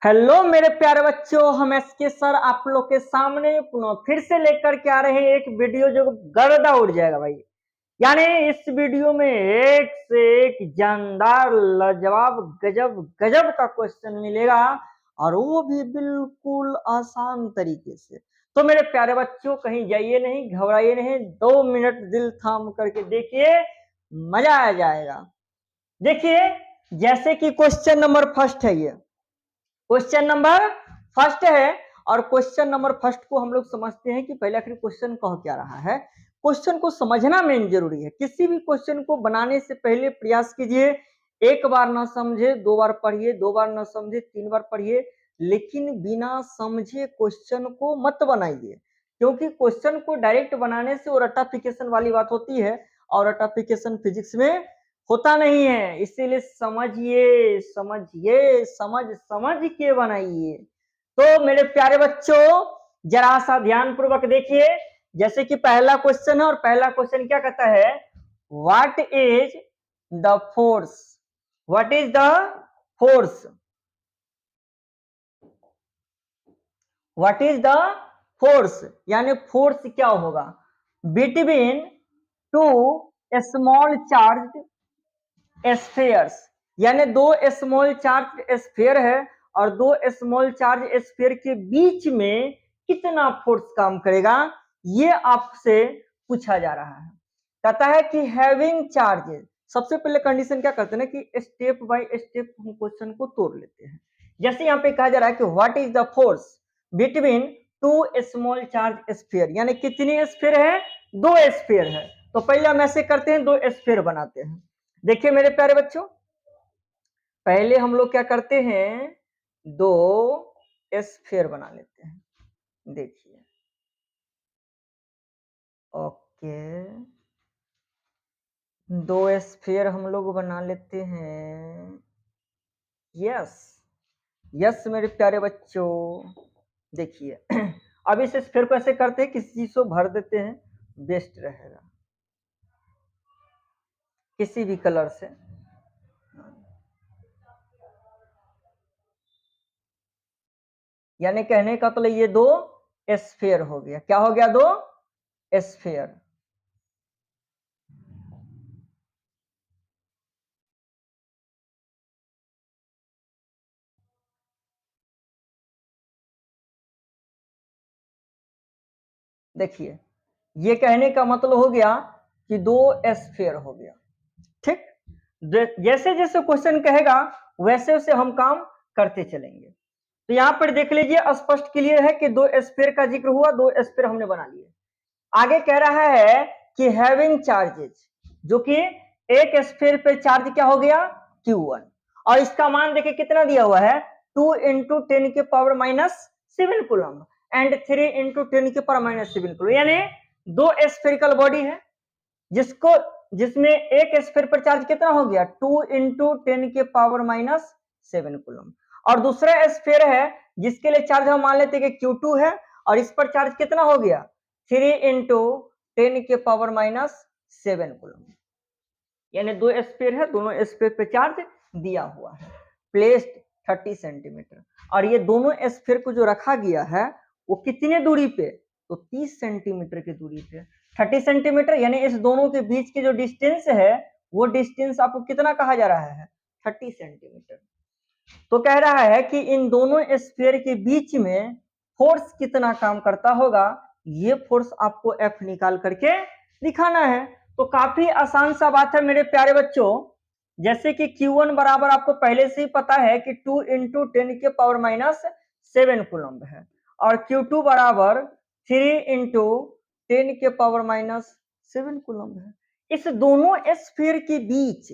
Hello मेरे प्यारे बच्चों, हम एसके सर आप लोग के सामने पुनः फिर से लेकर के आ रहे हैं एक वीडियो जो गर्दा उड़ जाएगा भाई। यानी इस वीडियो में एक से एक जानदार लाजवाब गजब गजब का क्वेश्चन मिलेगा और वो भी बिल्कुल आसान तरीके से। तो मेरे प्यारे बच्चों कहीं जाइए नहीं, घबराइए नहीं, 2 मिनट दिल थाम करके देखिए, मजा आ जाएगा। देखिए जैसे कि क्वेश्चन नंबर फर्स्ट है, ये क्वेश्चन नंबर फर्स्ट है और क्वेश्चन नंबर फर्स्ट को हम लोग समझते हैं कि पहले आखिर क्वेश्चन कह क्या रहा है। क्वेश्चन को समझना मेन जरूरी है। किसी भी क्वेश्चन को बनाने से पहले प्रयास कीजिए, एक बार ना समझे 2 बार पढ़िए, 2 बार ना समझे 3 बार पढ़िए, लेकिन बिना समझे क्वेश्चन को मत बनाइए, क्योंकि क्वेश्चन को डायरेक्ट बनाने से वो रट्टाफिकेशन वाली बात होती है और रट्टाफिकेशन फिजिक्स में होता नहीं है। इसीलिए समझिए समझिए समझ समझ के बनाइए। तो मेरे प्यारे बच्चों जरा सा ध्यान पूर्वक देखिए। जैसे कि पहला क्वेश्चन है और पहला क्वेश्चन क्या कहता है, what is the force. What is the force. What is the force यानी फोर्स क्या होगा between two small charge spheres. यानी 2 स्मॉल चार्ज स्फीयर है और 2 स्मॉल चार्ज स्फीयर के बीच में कितना फोर्स काम करेगा, ये आपसे पूछा जा रहा है। कहता है कि हैविंग चार्जेस। सबसे पहले कंडीशन क्या करते हैं ना कि स्टेप बाय स्टेप हम क्वेश्चन को तोड़ लेते हैं। जैसे यहाँ पे कहा जा रहा है कि what is the force between 2 small charge sphere, यानी कितनी स्फीयर है, 2 स्फीयर है। तो पहले हम ऐसे करते हैं, 2 स्फीयर बनाते हैं। देखिए मेरे प्यारे बच्चों, पहले हम लोग क्या करते हैं, 2 स्फीयर बना लेते हैं। देखिए ओके, 2 स्फीयर हम लोग बना लेते हैं। यस यस मेरे प्यारे बच्चों, देखिए अब इस स्फीयर को ऐसे करते हैं, किसी चीज को भर देते हैं, बेस्ट रहेगा किसी भी कलर से। यानी कहने का तो ये 2 स्फीयर हो गया। क्या हो गया, 2 स्फीयर। देखिए ये कहने का मतलब हो गया कि 2 स्फीयर हो गया। ठीक, जैसे जैसे क्वेश्चन कहेगा वैसे वैसे हम काम करते चलेंगे। तो यहाँ पर देख लीजिए, स्पष्ट क्लियर है कि 2 स्फीयर का जिक्र हुआ, 2 स्फीयर हमने बना लिए। आगे कह रहा है कि हैविंग चार्जेस, जो कि एक स्फीयर पे चार्ज क्या हो गया, Q1, और इसका मान देखिए कितना दिया हुआ है, 2 इंटू 10 के power minus 7 coulomb and 3 into 10 के पावर माइनस 7 कूलम। यानी 2 स्फेरिकल बॉडी है जिसको जिसमें एक स्फीयर पर चार्ज कितना हो गया, 2 इंटू 10 के पावर माइनस 7 कूलम, और दूसरा स्फीयर है जिसके लिए चार्ज हम मान लेते हैं कि Q2 है और इस पर चार्ज कितना हो गया, 3 इंटू 10 के पावर माइनस 7 कूलम। यानी 2 स्फीयर है, दोनों स्फीयर पे चार्ज दिया हुआ है, प्लेस्ड 30 सेंटीमीटर। और ये दोनों स्फीयर को जो रखा गया है वो कितने दूरी पे, तो 30 सेंटीमीटर की दूरी पे। 30 सेंटीमीटर यानी इस दोनों के बीच की जो डिस्टेंस है वो डिस्टेंस आपको कितना कहा जा रहा है, 30 सेंटीमीटर। तो कह रहा है कि इन दोनों स्फीयर के बीच में फोर्स कितना काम करता होगा, ये फोर्स आपको F निकाल करके दिखाना है। तो काफी आसान सा बात है मेरे प्यारे बच्चों। जैसे कि Q1 बराबर आपको पहले से ही पता है कि 2 इंटू 10 के पावर माइनस 7 कूलम्ब है, और Q2 बराबर 3 इंटू 10 के पावर माइनस 7 कूलम्ब है। इस दोनों स्फीयर के बीच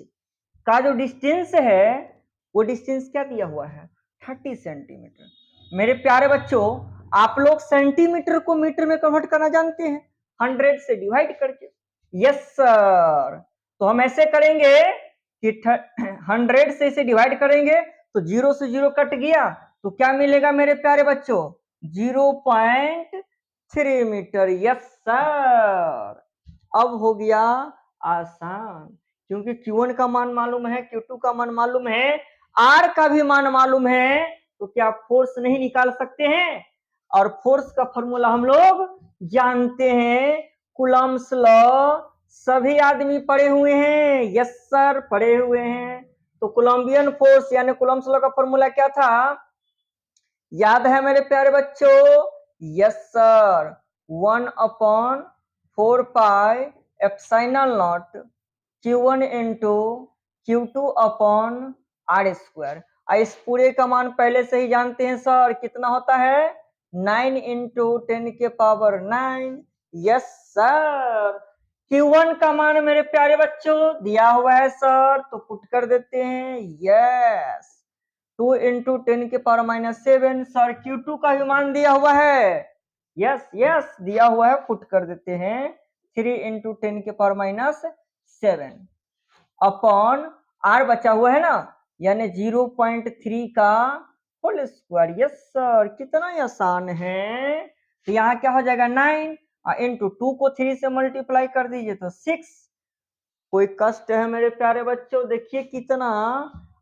का जो डिस्टेंस है वो डिस्टेंस क्या दिया हुआ है, 30 सेंटीमीटर। मेरे प्यारे बच्चों, आप लोग सेंटीमीटर को मीटर में कन्वर्ट करना जानते हैं, 100 से डिवाइड करके। यस सर, तो हम ऐसे करेंगे कि 100 से इसे डिवाइड करेंगे तो 0 से 0 कट गया, तो क्या मिलेगा मेरे प्यारे बच्चों, 0.3 मीटर। यस सर, अब हो गया आसान, क्योंकि Q1 का मान मालूम है, Q2 का मान मालूम है, R का भी मान मालूम है, तो क्या फोर्स नहीं निकाल सकते हैं? और फोर्स का फॉर्मूला हम लोग जानते हैं, कूलम्ब्स लॉ। सभी आदमी पढ़े हुए हैं? यस सर, पढ़े हुए हैं। तो कोलंबियन फोर्स यानी कूलम्ब्स लॉ का फॉर्मूला क्या था? याद है मेरे प्यारे बच्चों? Yes sir, 1/4 pi epsilon not Q1 into Q2 upon R²। इस पूरे का मान पहले से ही जानते हैं सर, कितना होता है? 9 इंटू 10⁻⁹। Yes sir. Q1 का मान मेरे प्यारे बच्चों दिया हुआ है सर, तो पुट कर देते हैं। Yes, 2 into 10⁻⁷। सर Q2 का भी मान दिया हुआ है। यस यस, दिया हुआ है, पुट कर देते हैं। 3 इंटू 10⁻⁷ अपॉन R बचा हुआ है ना, यानी 0.3 का होल स्क्वायर। यस सर, कितना आसान है। तो यहाँ क्या हो जाएगा? 9 इंटू 2 को 3 से मल्टीप्लाई कर दीजिए तो 6। कोई कष्ट है मेरे प्यारे बच्चों? देखिए कितना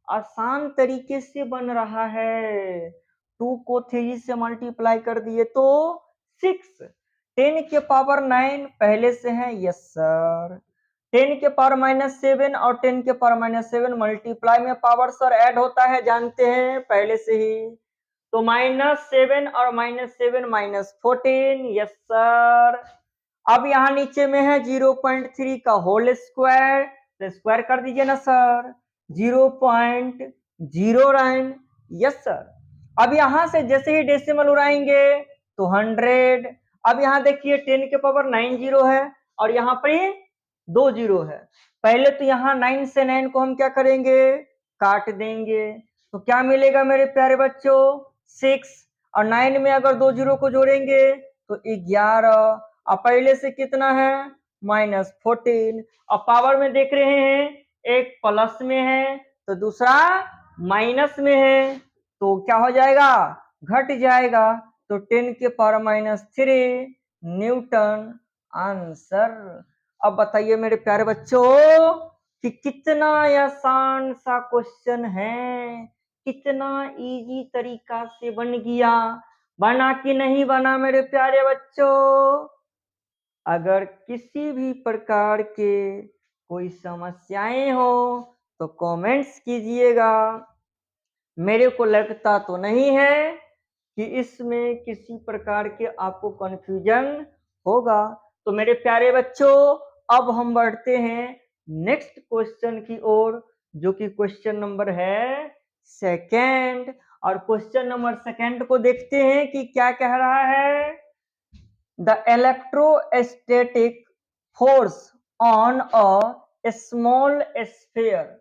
आसान तरीके से बन रहा है। 2 को 3 से मल्टीप्लाई कर दिए तो 6। 10⁻⁹ पहले से है। Yes sir. 10⁻⁷ और 10⁻⁷ मल्टीप्लाई में पावर सर ऐड होता है, जानते हैं पहले से ही। तो -7 और -7 -14। Yes sir. अब यहाँ नीचे में है 0.3 का होल स्क्वायर, तो स्क्वायर कर दीजिए ना सर। 0.09। Yes sir. अब यहाँ से जैसे ही डेसिमल उड़ाएंगे तो 100। अब यहाँ देखिए 10⁻9 जीरो है और यहाँ पर ही 2 जीरो है। पहले तो यहाँ 9 से 9 को हम क्या करेंगे? काट देंगे। तो क्या मिलेगा मेरे प्यारे बच्चों? 6। और 9 में अगर 2 जीरो को जोड़ेंगे तो 11। अब पहले से कितना है? -14। अब पावर में देख रहे हैं, एक प्लस में है तो दूसरा माइनस में है, तो क्या हो जाएगा? घट जाएगा। तो 10⁻³ न्यूटन आंसर। अब बताइए मेरे प्यारे बच्चों कि कितना आसान सा क्वेश्चन है, कितना इजी तरीका से बन गया। बना कि नहीं बना मेरे प्यारे बच्चों? अगर किसी भी प्रकार के कोई समस्याएं हो तो कमेंट्स कीजिएगा। मेरे को लगता तो नहीं है कि इसमें किसी प्रकार के आपको कंफ्यूजन होगा। तो मेरे प्यारे बच्चों, अब हम बढ़ते हैं नेक्स्ट क्वेश्चन की ओर, जो कि क्वेश्चन नंबर है सेकंड। और क्वेश्चन नंबर सेकंड को देखते हैं कि क्या कह रहा है। The electrostatic force on a small sphere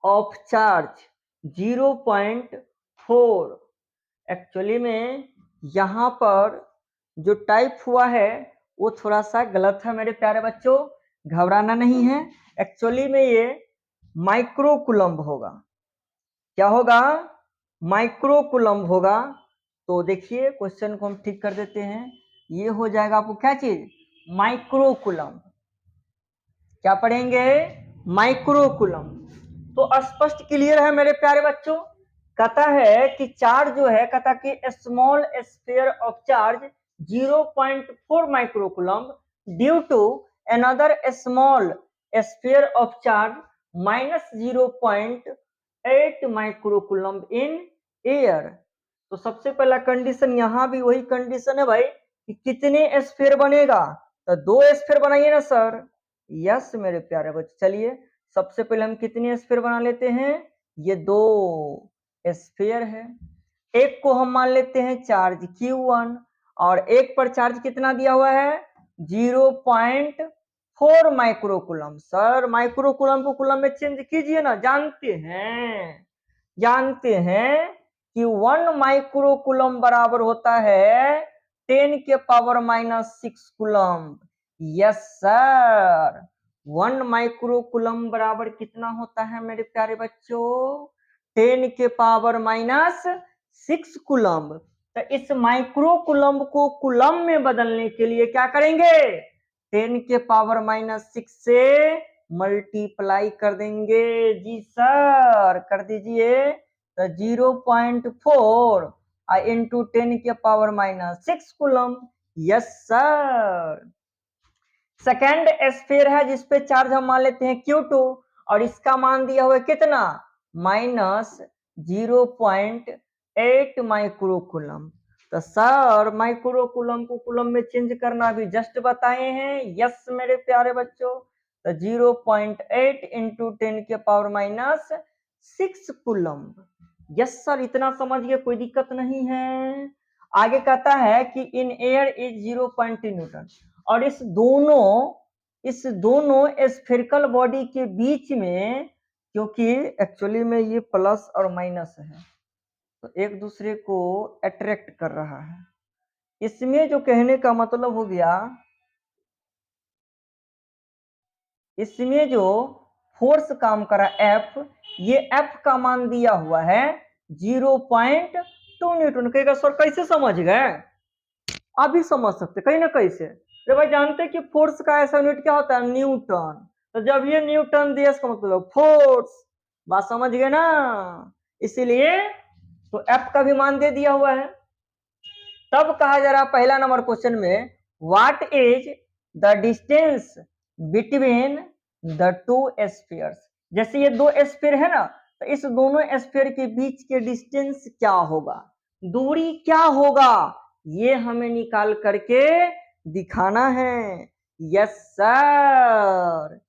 of charge 0.4। Actually में यहाँ पर जो टाइप हुआ है वो थोड़ा सा गलत है मेरे प्यारे बच्चों, घबराना नहीं है। एक्चुअली में ये माइक्रोकूलम्ब होगा। क्या होगा? माइक्रोकूलम्ब होगा। तो देखिए क्वेश्चन को हम ठीक कर देते हैं। ये हो जाएगा आपको क्या चीज? माइक्रोकूलम्ब। क्या पढ़ेंगे? माइक्रोकूलम्ब। तो स्पष्ट क्लियर है मेरे प्यारे बच्चों। कहता है कि चार्ज जो है, कहता कि small sphere of charge 0.4 microcoulomb due to another small sphere of charge -0.8 microcoulomb in air. तो सबसे पहला कंडीशन यहाँ भी वही कंडीशन है भाई कि कितने स्फीयर बनेगा। तो 2 स्फीयर बनाइए ना सर। यस मेरे प्यारे बच्चे, चलिए सबसे पहले हम कितने स्फीयर बना लेते हैं? ये 2 स्फीयर है। एक को हम मान लेते हैं चार्ज Q1 और एक पर चार्ज कितना दिया हुआ है? 0.4 माइक्रोकूलम्ब। सर माइक्रोकूलम्ब को कूलम्ब में चेंज कीजिए ना, जानते हैं कि 1 माइक्रोकूलम्ब बराबर होता है 10⁻⁻6 कूलम्ब। Yes sir. 1 माइक्रोकूलम्ब बराबर कितना होता है मेरे प्यारे बच्चों? 10⁻⁻6 कूलम्ब। तो इस माइक्रोकूलम्ब को कूलम्ब में बदलने के लिए क्या करेंगे? 10⁻⁻6 से मल्टीप्लाई कर देंगे। जी सर कर दीजिए। तो 0.4 इंटू 10 के power -6 coulomb. Yes sir. Second sphere है जिसपे चार्ज हम मान लेते हैं Q2 और इसका मान दिया हुआ है कितना -0.8 माइक्रोकूलम। तो सर माइक्रोकूलम को कूलम में चेंज करना भी जस्ट बताए हैं। यस मेरे प्यारे बच्चों। तो 0.8 इंटू 10 के पावर -6 कूलम। यस सर इतना समझ गए, कोई दिक्कत नहीं है। आगे कहता है कि इन एयर इज 0.2 न्यूटन और इस दोनों स्फेरिकल बॉडी के बीच में, क्योंकि एक्चुअली में ये प्लस और माइनस है तो एक दूसरे को अट्रैक्ट कर रहा है। इसमें जो कहने का मतलब हो गया, इसमें जो फोर्स काम करा F, ये F का मान दिया हुआ है 0.2 न्यूटन। कहेगा सर कैसे समझ गए? आप भी समझ सकते कहीं ना कहीं से। जब भाई जानते हैं कि फोर्स का ऐसा यूनिट क्या होता है न्यूटन, तो जब ये न्यूटन दिया इसका मतलब फोर्स। बात समझ गए ना? इसीलिए तो F का भी मान दे दिया हुआ है। तब कहा जा रहा पहला नंबर क्वेश्चन में, what is the distance between the two spheres. जैसे ये दो स्फीयर है ना, तो इस दोनों स्फीयर के बीच के डिस्टेंस क्या होगा, दूरी क्या होगा, ये हमें निकाल करके दिखाना है। यस सर,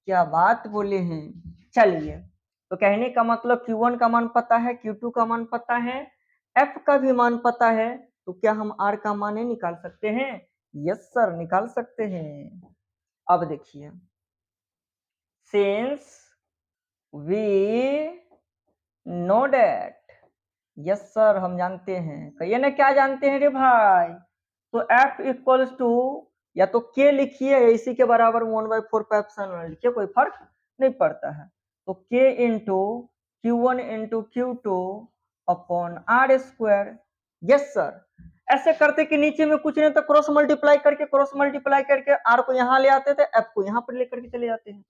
क्या बात बोले हैं। चलिए, तो कहने का मतलब Q1 का मान पता है, Q2 का मान पता है, F का भी मान पता है, तो क्या हम R का मान नहीं निकाल सकते हैं? यस सर निकाल सकते हैं। अब देखिए, since we know that, yes sir हम जानते हैं। कहिए ना क्या जानते हैं रे भाई? तो F इक्वल्स टू या तो K लिखिए या इसी के बराबर 1/4 पाइप्सन लिखिए, कोई फर्क नहीं पड़ता है। तो K into Q1 into Q2 upon R square. Yes sir, ऐसे करते कि नीचे में कुछ नहीं तो क्रॉस मल्टीप्लाई करके R को यहाँ ले आते थे, F को यहाँ पर लेकर के चले जाते हैं।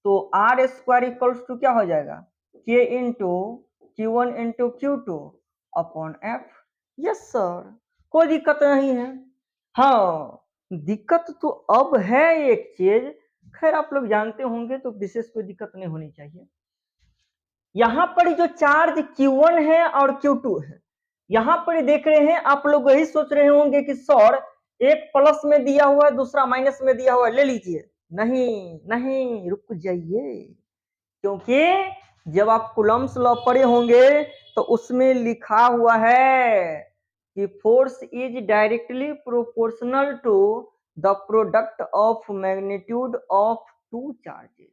तो R स्क्वायर इक्वल्स टू क्या हो जाएगा K into Q1 into Q2 upon F। Yes sir, कोई दिक्कत नहीं है। हाँ, दिक्कत तो अब है एक चीज, खैर आप लोग जानते होंगे तो विशेष कोई दिक्कत नहीं होनी चाहिए। यहाँ पर जो चार्ज Q1 है और Q2 है, यहाँ पर देख रहे हैं आप लोग यही सोच रहे होंगे कि सर एक प्लस में दिया हुआ है दूसरा माइनस में दिया हुआ है, ले लीजिए। नहीं नहीं, रुक जाइए, क्योंकि जब आप कूलम्स लॉ पढ़े होंगे तो उसमें लिखा हुआ है कि force is directly proportional to the product of magnitude of two charges.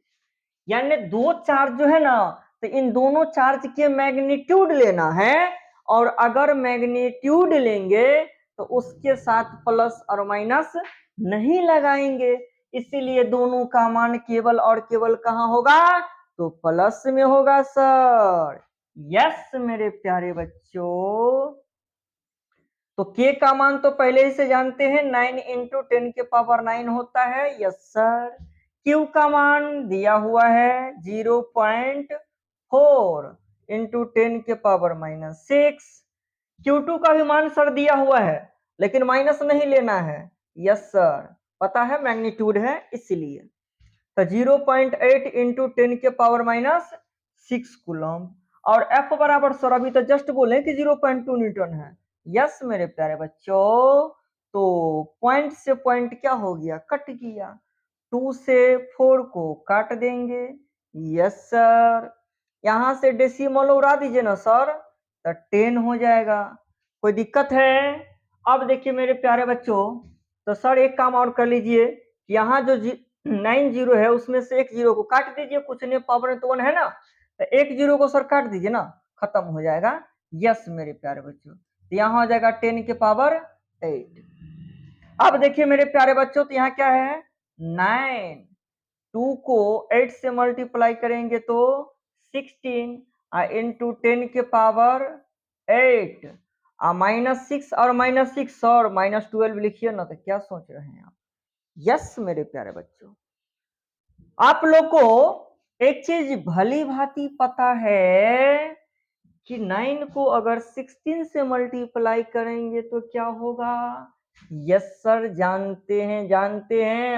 यानी दो चार्ज जो है ना, तो इन दोनों चार्ज के मैग्नीट्यूड लेना है, और अगर मैग्नीट्यूड लेंगे तो उसके साथ प्लस और माइनस नहीं लगाएंगे। इसीलिए दोनों का मान केवल और केवल कहां होगा, तो प्लस में होगा सर। यस मेरे प्यारे बच्चों, तो K का मान तो पहले ही से जानते हैं 9 इंटू 10 के पावर 9 होता है। Yes sir. Q का मान दिया हुआ है 0.4 इंटू 10 के पावर -6। Q2 का भी मान सर दिया हुआ है, लेकिन माइनस नहीं लेना है। यस सर, पता है मैग्नीट्यूड है इसलिए। तो 0.8 इंटू 10 के पावर -6 कूलम। और F बराबर सर अभी तो जस्ट बोले कि 0.2 न्यूटन है। यस मेरे प्यारे बच्चों, तो पॉइंट से पॉइंट क्या हो गया, कट गया। 2 से 4 को काट देंगे। यस सर, यहां से डेसिमल उड़ा दीजिए ना सर, तो 10 हो जाएगा। कोई दिक्कत है? अब देखिए मेरे प्यारे बच्चों, तो सर एक काम और कर लीजिए, यहाँ जो 9 जीरो है उसमें से एक जीरो को काट दीजिए, कुछ नहीं पावर में तो 1 है ना, तो एक जीरो को सर काट दीजिए ना, खत्म हो जाएगा। यस मेरे प्यारे बच्चों, तो यहाँ हो जाएगा 10 के पावर 8। अब देखिए मेरे प्यारे बच्चों, तो यहाँ क्या है 9, 2 को 8 से मल्टीप्लाई करेंगे तो 16 इंटू 10 के पावर 8 -6 और -6 और -12 लिखिए ना, तो क्या सोच रहे हैं आप? यस मेरे प्यारे बच्चों, आप लोग को एक चीज भली भांति पता है कि 9 को अगर 16 से मल्टीप्लाई करेंगे तो क्या होगा? यस सर, जानते हैं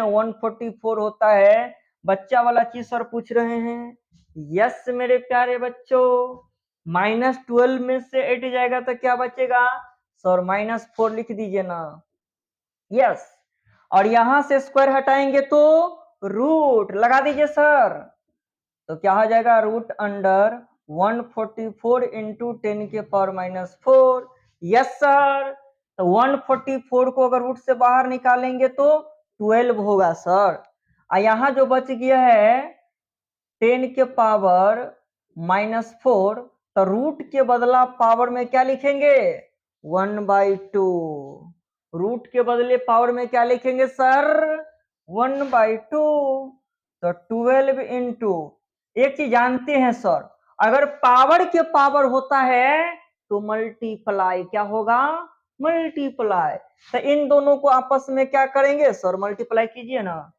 144 होता है। बच्चा वाला चीज सर पूछ रहे हैं। यस मेरे प्यारे बच्चों, -12 में से 8 जाएगा तो क्या बचेगा? सर -4 लिख दीजिए ना। यस, और यहां से स्क्वायर हटाएंगे तो रूट लगा दीजिए सर। तो क्या हो जाएगा? रूट अंडर 144 इंटू 10 के पावर -4। यस सर, तो 144 को अगर रूट से बाहर निकालेंगे तो 12 होगा सर। और यहाँ जो बच गया है 10 के पावर -4, तो रूट के बदला पावर में क्या लिखेंगे? 1/2। रूट के बदले पावर में क्या लिखेंगे सर? 1/2। तो 12 इंटू, एक चीज जानते हैं सर, अगर पावर के पावर होता है तो मल्टीप्लाई क्या होगा? मल्टीप्लाई। तो इन दोनों को आपस में क्या करेंगे सर? मल्टीप्लाई कीजिए ना।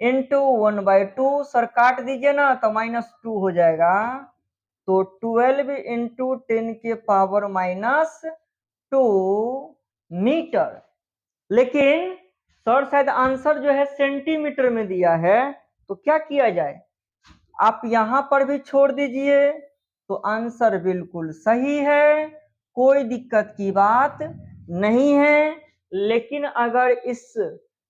इंटू 1/2 सर काट दीजिए ना, तो -2 हो जाएगा। तो 12 इंटू 10 के पावर -2 मीटर। लेकिन सर शायद आंसर जो है सेंटीमीटर में दिया है, तो क्या किया जाए? आप यहां पर भी छोड़ दीजिए तो आंसर बिल्कुल सही है, कोई दिक्कत की बात नहीं है। लेकिन अगर इस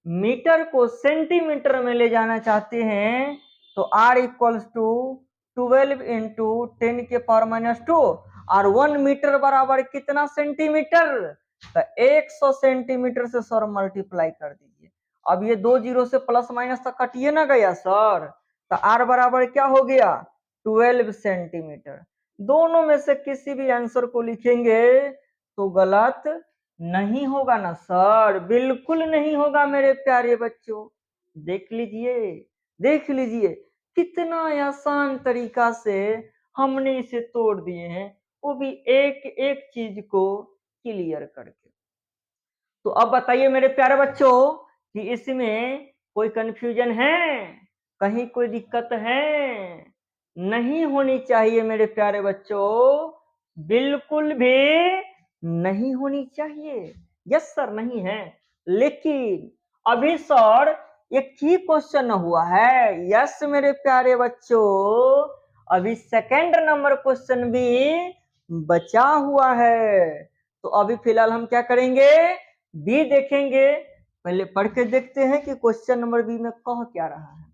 मीटर को सेंटीमीटर में ले जाना चाहते हैं तो R इक्वल्स टू 12 इंटू 10 के पावर -2, और 1 मीटर बराबर कितना सेंटीमीटर? तो 100 सेंटीमीटर से सर मल्टीप्लाई कर दीजिए। अब ये 2 जीरो से प्लस माइनस तक कटिए ना गया सर, तो R बराबर क्या हो गया? 12 सेंटीमीटर। दोनों में से किसी भी आंसर को लिखेंगे तो गलत नहीं होगा ना सर? बिल्कुल नहीं होगा मेरे प्यारे बच्चों। देख लीजिए कितना आसान तरीका से हमने इसे तोड़ दिए हैं, वो भी एक एक चीज को क्लियर करके। तो अब बताइए मेरे प्यारे बच्चों कि इसमें कोई कंफ्यूजन है? कहीं कोई दिक्कत है? नहीं होनी चाहिए मेरे प्यारे बच्चों, बिल्कुल भी नहीं होनी चाहिए। यस सर, नहीं है। लेकिन अभी सर एक ही क्वेश्चन हुआ है। यस मेरे प्यारे बच्चों, अभी सेकंड नंबर क्वेश्चन भी बचा हुआ है। तो अभी फिलहाल हम क्या करेंगे? बी देखेंगे। पहले पढ़ के देखते हैं कि क्वेश्चन नंबर बी में कह क्या रहा है।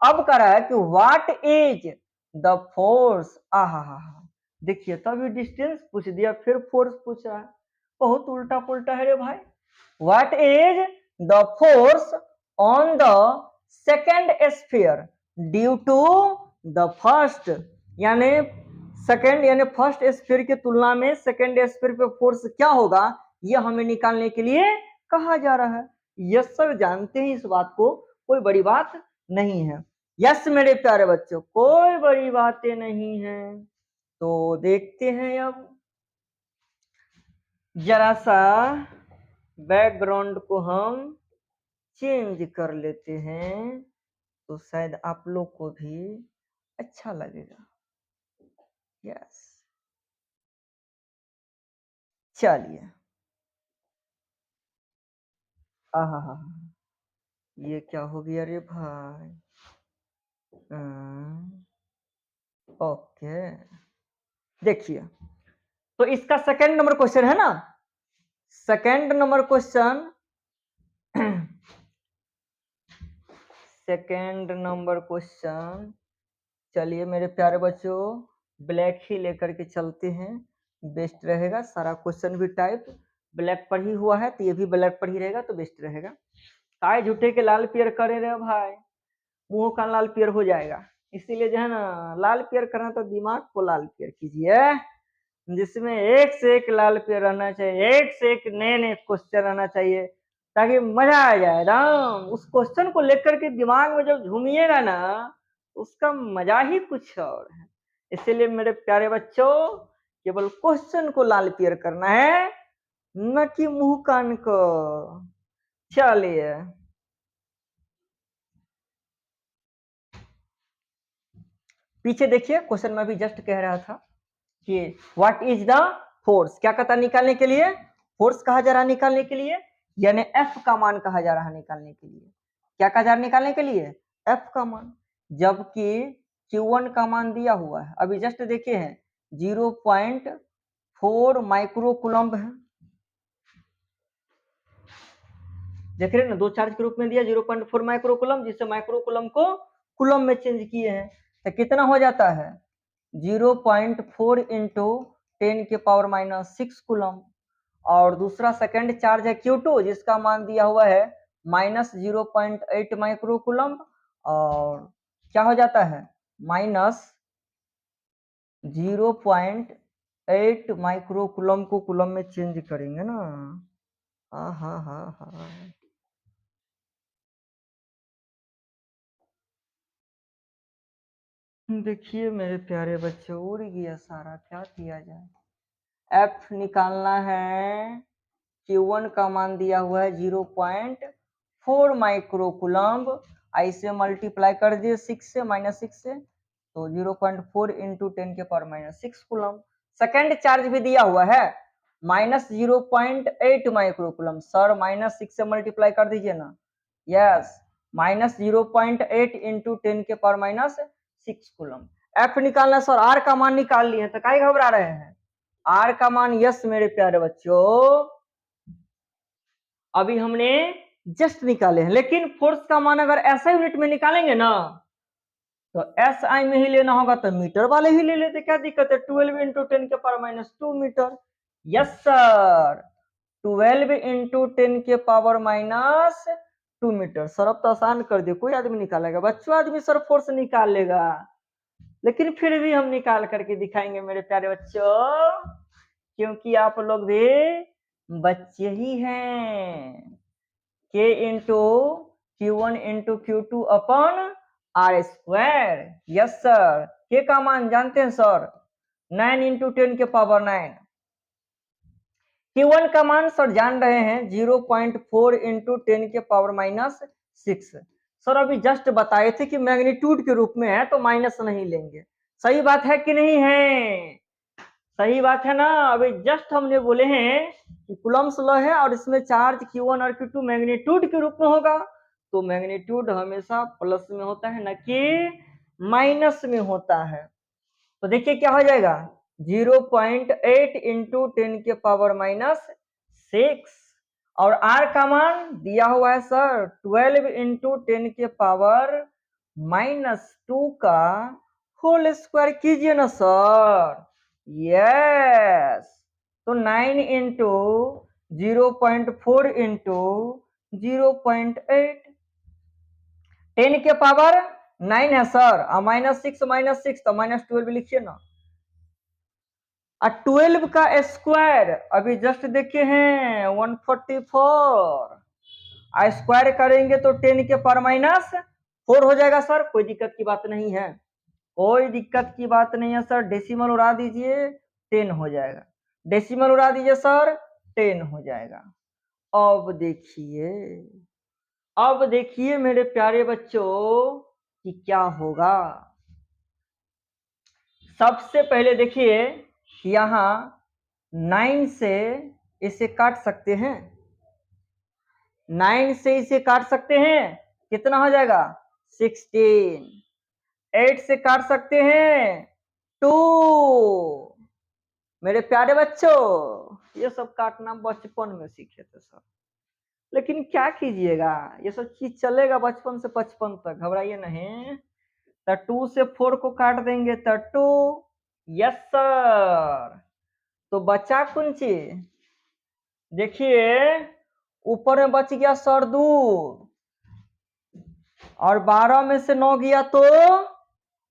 अब कह रहा है कि व्हाट इज द फोर्स। आहा, देखिए तभी डिस्टेंस पूछ दिया, फिर फोर्स पूछ रहा है। बहुत उल्टा पुल्टा है रे भाई। What is the force on the second sphere due to the first, यानी सेकेंड यानी फर्स्ट स्फीयर की तुलना में सेकेंड स्फीयर पे फोर्स क्या होगा, यह हमें निकालने के लिए कहा जा रहा है। यस सर, जानते हैं इस बात को, कोई बड़ी बात नहीं है। यस मेरे प्यारे बच्चों, कोई बड़ी बातें नहीं है। तो देखते हैं अब जरा सा बैकग्राउंड को हम चेंज कर लेते हैं, तो शायद आप लोग को भी अच्छा लगेगा। यस, चलिए। आहा, ये क्या हो गया रे भाई? ओके, देखिए तो इसका सेकंड नंबर क्वेश्चन है ना। Second number question second number question, चलिए मेरे प्यारे बच्चों ब्लैक ही लेकर के चलते हैं, बेस्ट रहेगा। सारा क्वेश्चन भी टाइप ब्लैक पर ही हुआ है, तो ये भी ब्लैक पर ही रहेगा, तो बेस्ट रहेगा। काय झूठे के लाल पियर करे रहे भाई, मुंह का लाल पियर हो जाएगा। इसीलिए जो है ना, लाल पियर करना तो दिमाग को लाल पियर कीजिए, जिसमें एक से एक लाल पियर रहना चाहिए, एक से एक नए नए क्वेश्चन रहना चाहिए, ताकि मजा आ जाए राम। उस क्वेश्चन को लेकर के दिमाग में जब झूमिएगा ना, उसका मजा ही कुछ और है। इसीलिए मेरे प्यारे बच्चों, केवल क्वेश्चन को लाल पियर करना है, न कि मुंह कान को। चलिए। पीछे देखिए क्वेश्चन में भी जस्ट कह रहा था कि व्हाट इज द फोर्स, क्या कहता निकालने के लिए, फोर्स कहा जा रहा निकालने के लिए, यानी एफ का मान कहा जा रहा निकालने के लिए। क्या कहा जा रहा निकालने के लिए, एफ का मान, जबकि Q1 का मान दिया हुआ है, अभी जस्ट देखिए है 0.4 माइक्रो कूलम्ब है, देख रहे हैं ना, दो चार्ज के रूप में दिया 0.4 माइक्रो कूलम्ब, जिससे माइक्रो कूलम्ब को कूलम्ब में चेंज किए हैं, तो कितना हो जाता है 0.4 इंटू 10 के पावर माइनस 6 कूलम्ब। और दूसरा सेकंड चार्ज है Q2 जिसका मान दिया हुआ है माइनस 0.8 माइक्रो कूलम्ब, और क्या हो जाता है माइनस 0.8 माइक्रो कूलम्ब को कूलम्ब में चेंज करेंगे ना। हाँ। देखिए मेरे प्यारे बच्चे, उड़ गया सारा, क्या किया जाए। एफ निकालना है, Q1 का मान दिया हुआ है 0.4 माइक्रो कूलम्ब, ऐसे मल्टीप्लाई कर दिए 6 से, माइनस 6 से, तो 0.4 इंटू 10 के power minus 6 coulomb. Second charge भी दिया हुआ है minus 0.8 micro coulomb, sir minus 6 से मल्टीप्लाई कर दीजिए ना, यस, माइनस 0.8 इंटू 10 के पावर माइनस 6 कूलम्ब। एफ निकालना सर, आर का मान निकाल लिए तो काहे घबरा रहे हैं, आर का मान, यस मेरे प्यारे बच्चों, अभी हमने जस्ट निकाले हैं, लेकिन फोर्स का मान अगर ऐसा यूनिट में निकालेंगे ना तो एस आई में ही लेना होगा, तो मीटर वाले ही ले लेते, क्या दिक्कत है, 12 इंटू 10 के power minus 2 metre, yes sir, 12 into 10 के पावर माइनस 2 मीटर। सर अब तो आसान कर दिए, कोई आदमी निकालेगा, बच्चों आदमी सर फोर्स निकाल लेगा, लेकिन फिर भी हम निकाल करके दिखाएंगे मेरे प्यारे बच्चों, क्योंकि आप लोग भी बच्चे ही हैं। K into Q1 into Q2 upon R square, yes sir, K का मान जानते हैं सर 9 इंटू 10 के पावर 9, Q1 का मान सर जान रहे हैं 0.4 इंटू 10 के पावर माइनस 6। सर अभी जस्ट बताए थे कि मैग्नीट्यूड के रूप में है तो माइनस नहीं लेंगे, सही बात है कि नहीं है, सही बात है ना। अभी जस्ट हमने बोले हैं कि कूलम्ब्स लॉ है और इसमें चार्ज Q1 और Q2 मैग्नीट्यूड के रूप में होगा, तो मैग्नीट्यूड हमेशा प्लस में होता है, न कि माइनस में होता है। तो देखिए क्या हो जाएगा 0.8 इंटू 10 के पावर माइनस 6, और आर का मान दिया हुआ है सर 12 इंटू 10 के पावर माइनस 2 का होल स्क्वायर कीजिए ना सर, यस, तो 9 इंटू 0.4 इंटू 0.8, 10 के पावर 9 है सर, माइनस 6 तो माइनस 12 लिखिए ना, और 12 का स्क्वायर अभी जस्ट देखे हैं 144, स्क्वायर करेंगे तो 10 के पावर माइनस 4 हो जाएगा सर, कोई दिक्कत की बात नहीं है, कोई दिक्कत की बात नहीं है सर, डेसिमल उड़ा दीजिए 10 हो जाएगा, डेसिमल उड़ा दीजिए सर 10 हो जाएगा। अब देखिए मेरे प्यारे बच्चों कि क्या होगा। सबसे पहले देखिए यहाँ 9 से इसे काट सकते हैं, 9 से इसे काट सकते हैं, कितना हो जाएगा 16, 8 से काट सकते हैं 2, मेरे प्यारे बच्चों ये सब काटना बचपन में सीखे थे सर, लेकिन क्या कीजिएगा ये सब चीज चलेगा बचपन से 55 तक, घबराइए नहीं। तो 2 से 4 को काट देंगे तो 2, यस सर, तो बचा कौन चीज, देखिए ऊपर में बच गया सर 2, और 12 में से 9 गया तो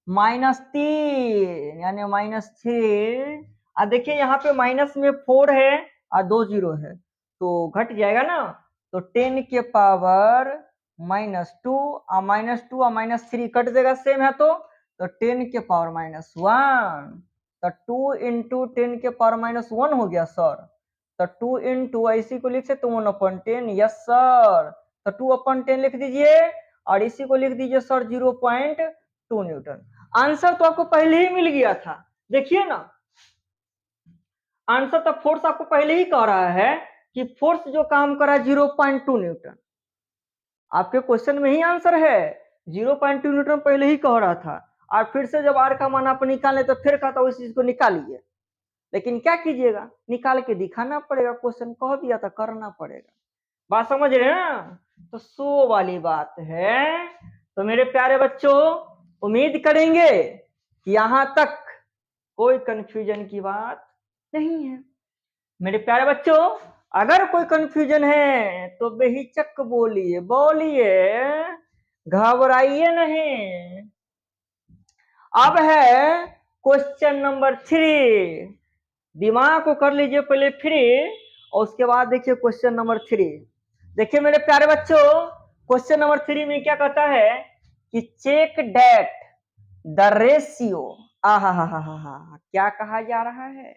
-3 यानी -3, और देखिए यहाँ पे माइनस में 4 है और 2 जीरो है तो घट जाएगा ना, तो 10 के पावर -2 और -2 और -3 कट जाएगा, सेम है तो 10 के पावर -1, तो 2 इंटू 10 के पावर -1 हो गया सर, तो 2 इंटू इसी को लिख सकते 1/10, यस सर, तो 2/10 लिख दीजिए और इसी को लिख दीजिए सर 0.2 न्यूटन। आंसर तो आपको पहले ही मिल गया था, देखिए ना, आंसर तो फोर्स आपको पहले ही कह रहा है कि फोर्स जो काम करा 0.2 न्यूटन। आपके क्वेश्चन में ही आंसर है, 0.2 न्यूटन पहले ही कह रहा था। और फिर से जब आर का मान आप निकाले तो फिर कहता उस चीज को निकालिए, लेकिन क्या कीजिएगा, निकाल के दिखाना पड़ेगा, क्वेश्चन कह दिया था करना पड़ेगा। बात समझ रहे हैं ना? तो सो वाली बात है। तो मेरे प्यारे बच्चों, उम्मीद करेंगे कि यहां तक कोई कंफ्यूजन की बात नहीं है। मेरे प्यारे बच्चों, अगर कोई कंफ्यूजन है तो बेहिचक बोलिए, बोलिए, घबराइए नहीं। अब है क्वेश्चन नंबर 3, दिमाग को कर लीजिए पहले फ्री, और उसके बाद देखिए क्वेश्चन नंबर 3। देखिए मेरे प्यारे बच्चों, क्वेश्चन नंबर 3 में क्या कहता है कि चेक डेट द रेशियो, क्या कहा जा रहा है,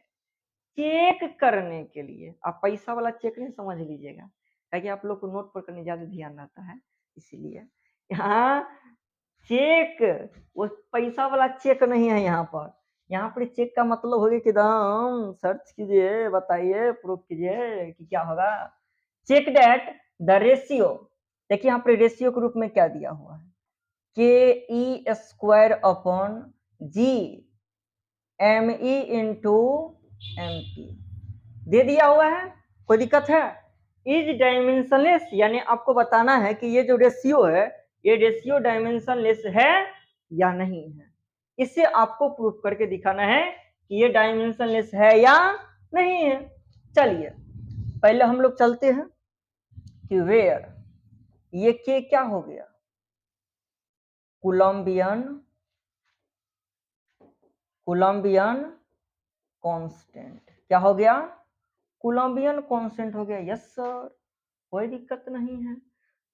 चेक करने के लिए। आप पैसा वाला चेक नहीं समझ लीजिएगा, ताकि आप लोग को नोट पर करने ज्यादा ध्यान रहता है, इसीलिए यहाँ चेक वो पैसा वाला चेक नहीं है। यहाँ पर चेक का मतलब हो गया कि दाम सर्च कीजिए, बताइए, प्रूफ कीजिए कि क्या होगा। चेक डेट द रेशियो, देखिए यहाँ पर रेशियो के रूप में क्या दिया हुआ है, K e square upon G M e into M P दे दिया हुआ है। कोई दिक्कत है? इज डायमेंशनलेस, यानी आपको बताना है कि ये जो रेशियो है, ये रेशियो डायमेंशनलेस है या नहीं है। इससे आपको प्रूफ करके दिखाना है कि ये डायमेंशनलेस है या नहीं है। चलिए पहले हम लोग चलते हैं कि वेयर, ये के क्या हो गया, कोलंबियन कांस्टेंट, क्या हो गया, कोलंबियन कांस्टेंट हो गया। यस सर, कोई दिक्कत नहीं है।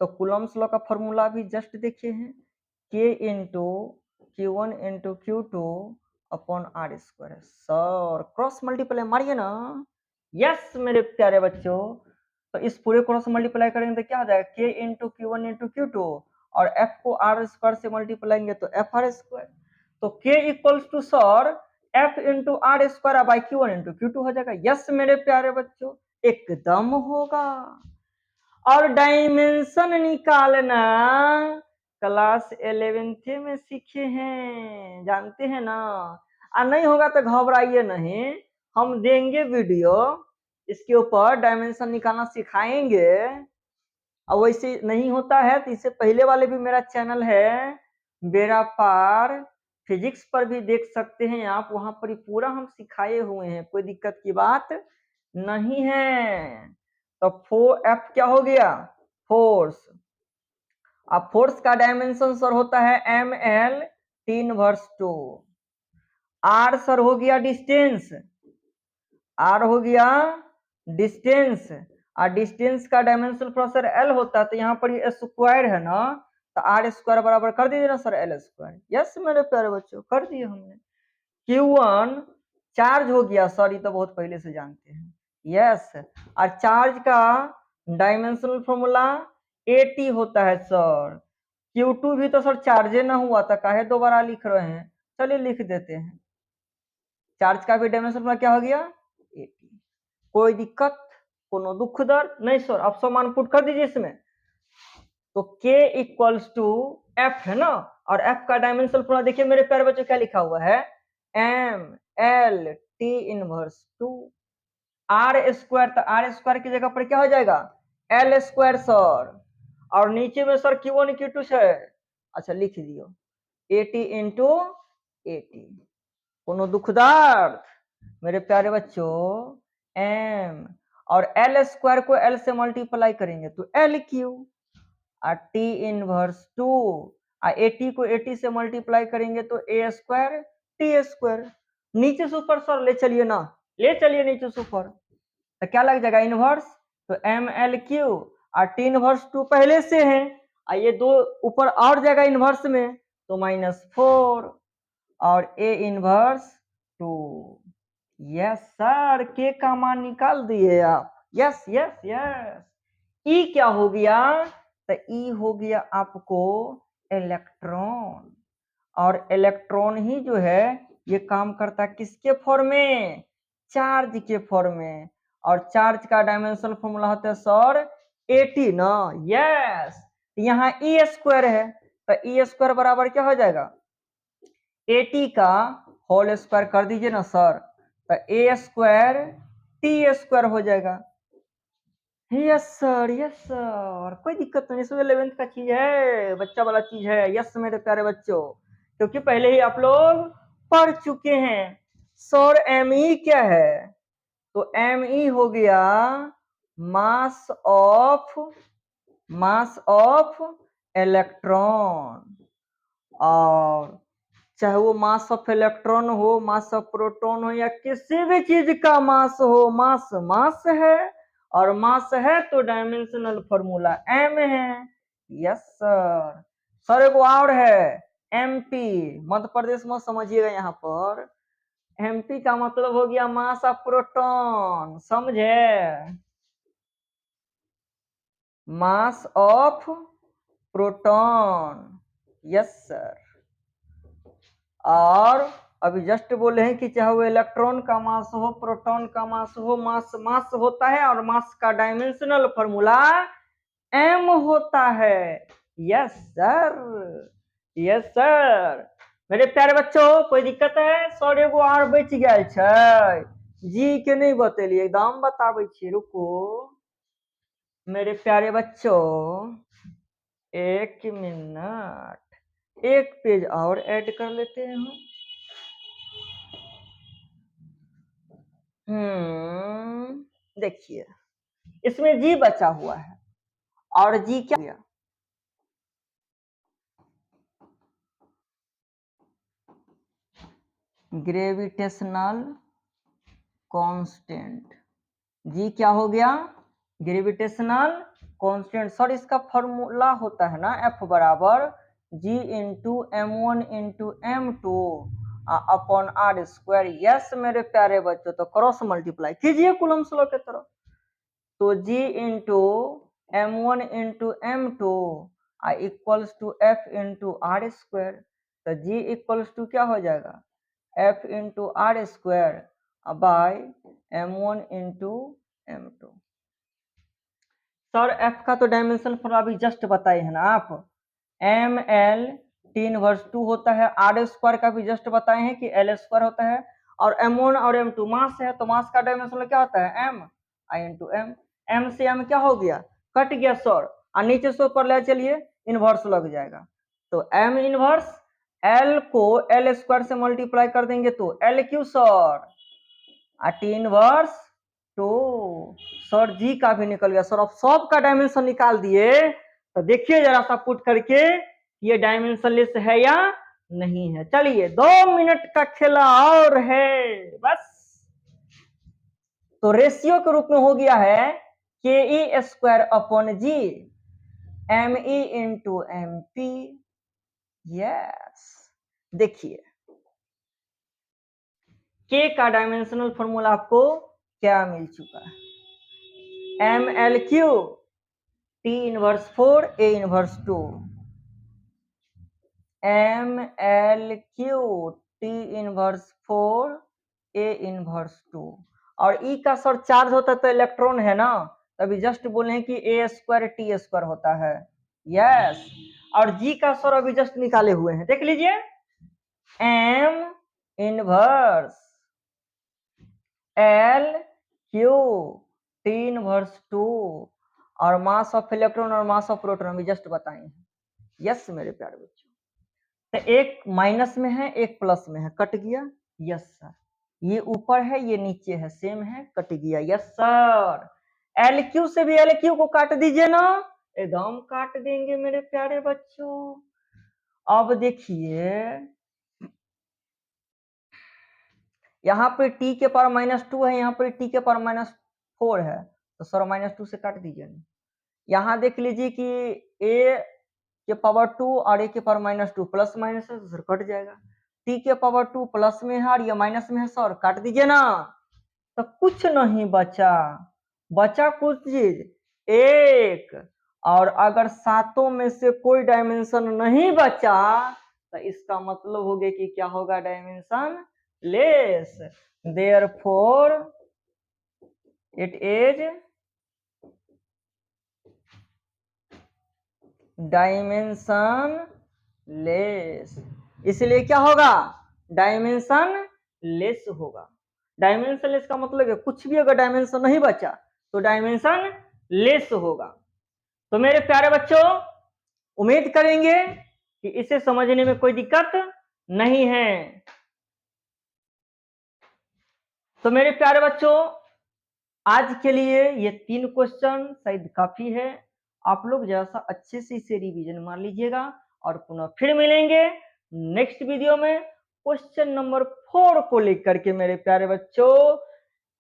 तो कूलम्स लॉ का फॉर्मूला भी जस्ट देखिए हैं, K into Q1 into Q2 upon R square. Sir cross multiply मारिए ना। यस मेरे प्यारे बच्चों, तो इस पूरे क्रॉस मल्टीप्लाई करेंगे तो क्या हो जाएगा, के इंटू Q1 इंटू Q2, और एफ को आर स्क्वायर से मल्टीप्लाइंगे तो एफ आर स्क्वायर। तो K equals to sir F into R square by Q1 into Q2 हो जाएगा। यस मेरे प्यारे बच्चों, एकदम होगा। और डायमेंशन निकालना क्लास 11th में सीखे हैं, जानते हैं ना। नहीं होगा तो घबराइए नहीं, हम देंगे वीडियो, इसके ऊपर डायमेंशन निकालना सिखाएंगे। और वैसे नहीं होता है तो इससे पहले वाले भी मेरा चैनल है बेड़ा पार फिजिक्स पर भी देख सकते हैं आप, वहां पर ही पूरा हम सिखाए हुए हैं, कोई दिक्कत की बात नहीं है। तो 4F क्या हो गया, फोर्स। अब फोर्स का डायमेंशन सर होता है ml T−2। r सर हो गया डिस्टेंस, r हो गया डिस्टेंस, और डिस्टेंस का डायमेंशन प्रोसेसर l होता है, तो यहाँ पर ये स्क्वायर है ना, तो आर स्क्वायर बराबर कर दीजिए ना सर एल स्क्वायर। यस मेरे प्यारे बच्चों, कर दिए हमने। Q1 चार्ज हो गया सर, ये तो बहुत पहले से जानते हैं। यस, और चार्ज का डायमेंशनल फॉर्मूला AT होता है सर। Q2 भी तो सर चार्जे ना हुआ था, काहे दोबारा लिख रहे हैं, चलिए लिख देते हैं। चार्ज का भी डायमेंशन फॉर्मूला क्या हो गया, AT। कोई दिक्कत, कोनो दुख दर्द नहीं सर, आप समान पुट कर दीजिए इसमें। तो K इक्वल्स टू F है ना, और F का डायमेंशनल फॉर्मूला देखिए मेरे प्यारे बच्चों क्या लिखा हुआ है, ml/T−2। आर स्क्वायर, तो आर स्क्वायर की जगह पर क्या हो जाएगा, एल स्क्वायर सर, और नीचे में सर Q1 Q2 है, अच्छा लिख दियो AT इंटू AT। कोनो दुखदार मेरे प्यारे बच्चों, m और एल स्क्वायर को एल से मल्टीप्लाई करेंगे तो एल क्यू, और T−2, और AT को AT से मल्टीप्लाई करेंगे तो A स्क्वायर T स्क्वायर। नीचे से ऊपर सर ले चलिए ना, ले चलिए नीचे से ऊपर, तो क्या लग जाएगा इनवर्स, तो ML3 और T−2 पहले से है, और ये दो ऊपर और जाएगा इनवर्स में तो -4 और A इनवर्स 2। यस सर, के का मान निकाल दिए आप। Yes yes yes. ई क्या हो गया, तो ई हो गया आपको इलेक्ट्रॉन, और इलेक्ट्रॉन ही जो है ये काम करता है किसके फॉर्म में, चार्ज के फॉर्म में। और चार्ज का डायमेंशनल फॉर्मूला होता है सर 80 ना, यस। यहाँ ई स्क्वायर है तो ई स्क्वायर बराबर क्या हो जाएगा, 80 का होल स्क्वायर कर दीजिए ना सर, तो ए स्क्वायर टी स्क्वायर हो जाएगा। यस सर, यस सर, कोई दिक्कत नहीं, इसमें 11th का चीज है, बच्चा वाला चीज है। यस मेरे प्यारे बच्चों, क्योंकि पहले ही आप लोग पढ़ चुके हैं। सर एम ई क्या है, तो एम ई हो गया मास ऑफ इलेक्ट्रॉन। और चाहे वो मास ऑफ इलेक्ट्रॉन हो, मास ऑफ प्रोटॉन हो, या किसी भी चीज का मास हो, मास मास है। और मास है तो डायमेंशनल फॉर्मूला एम है। Yes sir. सर एक और है एमपी, मध्य प्रदेश में समझिएगा, यहाँ पर एमपी का मतलब हो गया मास ऑफ प्रोटॉन, समझे, मास ऑफ प्रोटॉन। Yes sir. और अभी जस्ट बोले हैं कि चाहे वो इलेक्ट्रॉन का मास हो, प्रोटॉन का मास हो, मास मास होता है और मास का डायमेंशनल फॉर्मूला एम होता है। Yes sir, yes sir. मेरे प्यारे बच्चों कोई दिक्कत है, सर एगो और बच गया छै, जी के नहीं बतेलिए, एकदम बताबै छी, रुको मेरे प्यारे बच्चों, एक मिनट, एक पेज और ऐड कर लेते हैं हम। देखिए इसमें जी बचा हुआ है, और जी क्या गया, ग्रेविटेशनल कांस्टेंट। जी क्या हो गया, ग्रेविटेशनल कांस्टेंट। सर इसका फॉर्मूला होता है ना एफ बराबर G into M one into M two upon R square. Yes मेरे प्यारे बच्चों, तो क्रॉस मल्टीप्लाई कीजिए कूलम्स लॉ के तरफ, तो G into M one into M two equals to F into R square. तो जी इक्वल्स टू क्या हो जाएगा, F into R square by M one into M two. Sir F का तो डायमेंशन फॉर्मूला अभी जस्ट बताए हैं ना आप, एम एल टी इनवर्स 2 होता है, आर स्क्वायर का भी जस्ट बताए हैं कि एल स्क्वायर होता है, और m1 और m2 मास है, तो मास का डायमेंशन क्या होता है m आई इंटू एम। एम से m क्या हो गया, कट गया सर, और नीचे से ऊपर ले चलिए इनवर्स लग जाएगा, तो m इनवर्स l को l स्क्वायर से मल्टीप्लाई कर देंगे तो l cube sir, T inverse two. Sir G का भी निकल गया सर, अब सब का डायमेंशन निकाल दिए, तो देखिए जरा सा पुट करके ये डायमेंशनलेस है या नहीं है। चलिए 2 मिनट का खेला और है बस। तो रेशियो के रूप में हो गया है K e square upon G M e into M P. Yes देखिए के का डायमेंशनल फॉर्मूला आपको क्या मिल चुका है, M L Q T inverse 4 A inverse 2, M L Q T inverse 4 A inverse 2। और ई का सर चार्ज होता है तो इलेक्ट्रॉन है ना, तभी जस्ट बोले हैं कि ए स्क्वायर टी स्क्वायर होता है। यस, और जी का सर अभी जस्ट निकाले हुए हैं, देख लीजिए, M inverse L Q T inverse 2, और मास ऑफ इलेक्ट्रॉन और मास ऑफ प्रोटॉन अभी जस्ट बताए हैं। यस मेरे प्यारे बच्चों, तो एक माइनस में है एक प्लस में है, कट गया। यस सर, ये ऊपर है ये नीचे है, सेम है, कट गया। यस सर, एल क्यू से भी एल क्यू को काट दीजिए ना, एकदम काट देंगे मेरे प्यारे बच्चों। अब देखिए यहाँ पे टी के पावर -2 है, यहाँ पर टी के पावर -4 है, तो सर -2 से काट दीजिए। यहाँ देख लीजिए कि ए के पावर 2 और ए के पावर -2 प्लस माइनस है, तो सर कट जाएगा। टी के पावर 2 प्लस में है और ये माइनस में है, सर काट दीजिए ना, तो कुछ नहीं बचा, बचा कुछ चीज एक। और अगर सातों में से कोई डायमेंशन नहीं बचा तो इसका मतलब हो गया कि क्या होगा, dimension less. Therefore it is dimension less, इसलिए क्या होगा, डायमेंशन लेस होगा। डायमेंशन लेस का मतलब है कुछ भी अगर डायमेंशन नहीं बचा तो डायमेंशन लेस होगा। तो मेरे प्यारे बच्चों, उम्मीद करेंगे कि इसे समझने में कोई दिक्कत नहीं है। तो मेरे प्यारे बच्चों, आज के लिए ये 3 क्वेश्चन शायद काफी है। आप लोग जरा सा अच्छे से इसे रिवीजन मार लीजिएगा और पुनः फिर मिलेंगे नेक्स्ट वीडियो में क्वेश्चन नंबर 4 को लेकर के। मेरे प्यारे बच्चों,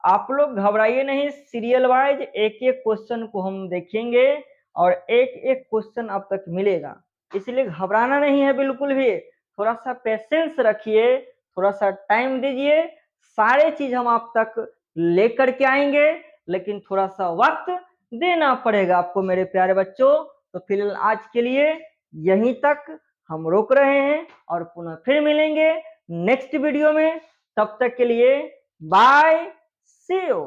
आप लोग घबराइए नहीं, सीरियल वाइज एक एक क्वेश्चन को हम देखेंगे और एक एक क्वेश्चन अब तक मिलेगा, इसलिए घबराना नहीं है बिल्कुल भी। थोड़ा सा पेशेंस रखिए, थोड़ा सा टाइम दीजिए, सारे चीज हम आप तक लेकर के आएंगे, लेकिन थोड़ा सा वक्त देना पड़ेगा आपको मेरे प्यारे बच्चों। तो फिलहाल आज के लिए यहीं तक हम रोक रहे हैं और पुनः फिर मिलेंगे नेक्स्ट वीडियो में। तब तक के लिए बाय, सी यू।